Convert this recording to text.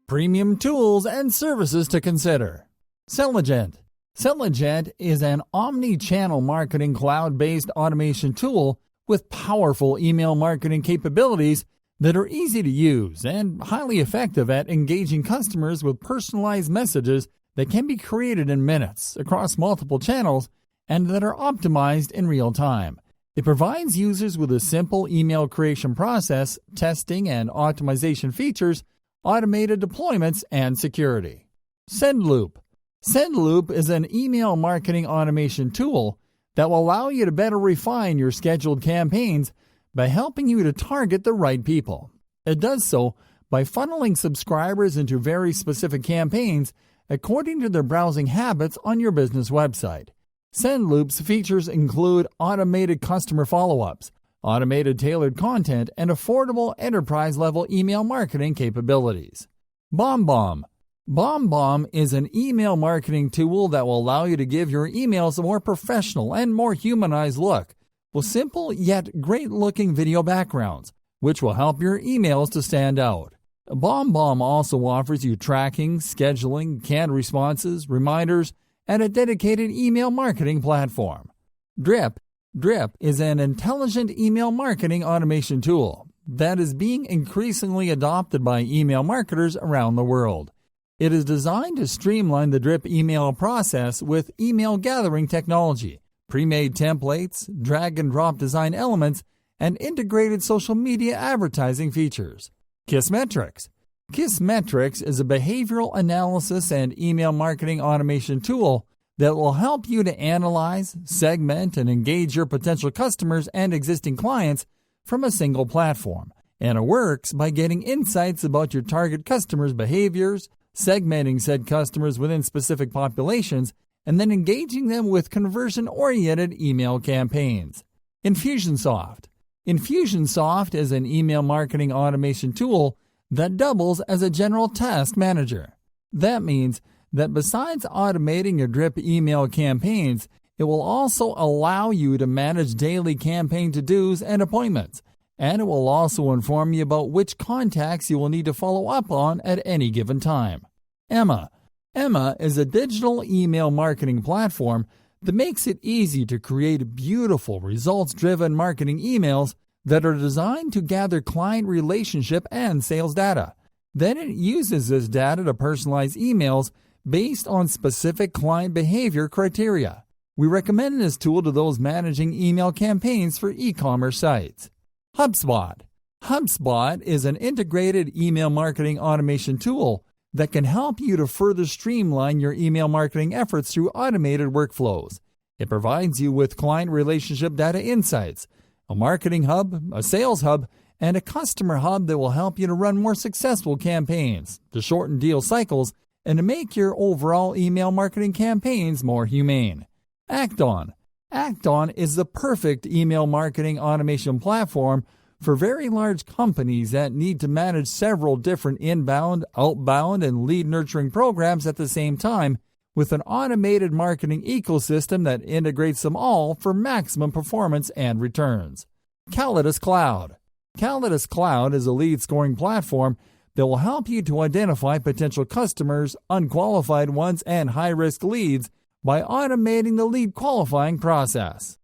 Premium tools and services to consider. Selligent. Selligent is an omni-channel marketing cloud-based automation tool with powerful email marketing capabilities that are easy to use and highly effective at engaging customers with personalized messages that can be created in minutes across multiple channels and that are optimized in real time. It provides users with a simple email creation process, testing and optimization features, automated deployments, and security. SendLoop. SendLoop is an email marketing automation tool that will allow you to better refine your scheduled campaigns by helping you to target the right people. It does so by funneling subscribers into very specific campaigns according to their browsing habits on your business website. SendLoop's features include automated customer follow-ups, automated tailored content, and affordable enterprise-level email marketing capabilities. BombBomb. BombBomb is an email marketing tool that will allow you to give your emails a more professional and more humanized look with simple yet great-looking video backgrounds, which will help your emails to stand out. BombBomb also offers you tracking, scheduling, canned responses, reminders, and a dedicated email marketing platform. Drip. Drip is an intelligent email marketing automation tool that is being increasingly adopted by email marketers around the world. It is designed to streamline the Drip email process with email gathering technology, pre-made templates, drag-and-drop design elements, and integrated social media advertising features. Kissmetrics. Kissmetrics is a behavioral analysis and email marketing automation tool that will help you to analyze, segment, and engage your potential customers and existing clients from a single platform. And it works by getting insights about your target customers' behaviors, segmenting said customers within specific populations, and then engaging them with conversion-oriented email campaigns. Infusionsoft. Infusionsoft is an email marketing automation tool that doubles as a general task manager. That means that besides automating your Drip email campaigns, it will also allow you to manage daily campaign to-dos and appointments, and it will also inform you about which contacts you will need to follow up on at any given time. Emma. Emma is a digital email marketing platform that makes it easy to create beautiful, results-driven marketing emails that are designed to gather client relationship and sales data. Then it uses this data to personalize emails based on specific client behavior criteria. We recommend this tool to those managing email campaigns for e-commerce sites. HubSpot. HubSpot is an integrated email marketing automation tool that can help you to further streamline your email marketing efforts through automated workflows. It provides you with client relationship data insights, a marketing hub, a sales hub, and a customer hub that will help you to run more successful campaigns, to shorten deal cycles, and to make your overall email marketing campaigns more humane. Acton. Acton is the perfect email marketing automation platform for very large companies that need to manage several different inbound, outbound, and lead nurturing programs at the same time with an automated marketing ecosystem that integrates them all for maximum performance and returns. Calidus Cloud. Calidus Cloud is a lead scoring platform that will help you to identify potential customers, unqualified ones, and high-risk leads by automating the lead qualifying process.